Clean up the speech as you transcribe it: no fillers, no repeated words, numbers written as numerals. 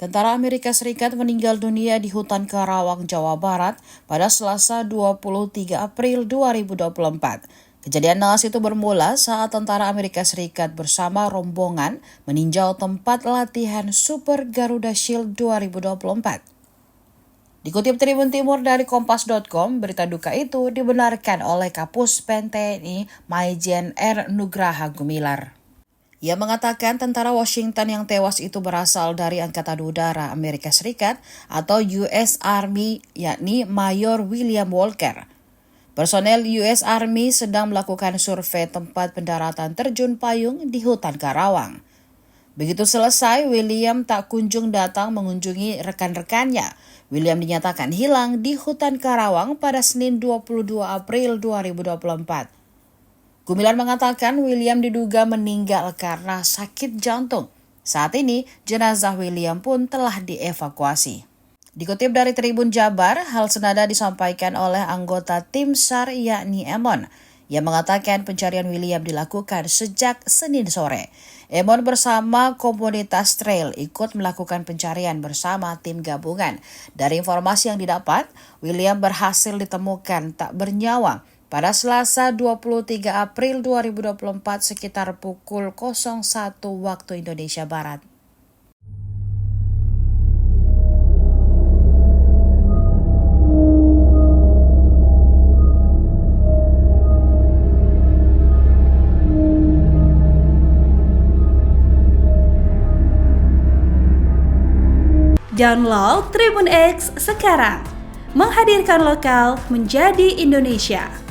Tentara Amerika Serikat meninggal dunia di hutan Karawang, Jawa Barat pada Selasa 23 April 2024. Kejadian naas itu bermula saat tentara Amerika Serikat bersama rombongan meninjau tempat latihan Super Garuda Shield 2024. Dikutip Tribun Timur dari Kompas.com, berita duka itu dibenarkan oleh Kapus Pen TNI Maijen R. Nugraha Gumilar. Ia mengatakan tentara Washington yang tewas itu berasal dari Angkatan Udara Amerika Serikat atau US Army, yakni Mayor William Walker. Personel US Army sedang melakukan survei tempat pendaratan terjun payung di hutan Karawang. Begitu selesai, William tak kunjung datang mengunjungi rekan-rekannya. William dinyatakan hilang di hutan Karawang pada Senin 22 April 2024. Gumilar mengatakan William diduga meninggal karena sakit jantung. Saat ini, jenazah William pun telah dievakuasi. Dikutip dari Tribun Jabar, hal senada disampaikan oleh anggota tim SAR yakni Emon. Ia mengatakan pencarian William dilakukan sejak Senin sore. Emon bersama komunitas trail ikut melakukan pencarian bersama tim gabungan. Dari informasi yang didapat, William berhasil ditemukan tak bernyawa pada Selasa 23 April 2024 sekitar pukul 01 waktu Indonesia Barat. Download Tribun X sekarang, menghadirkan lokal menjadi Indonesia.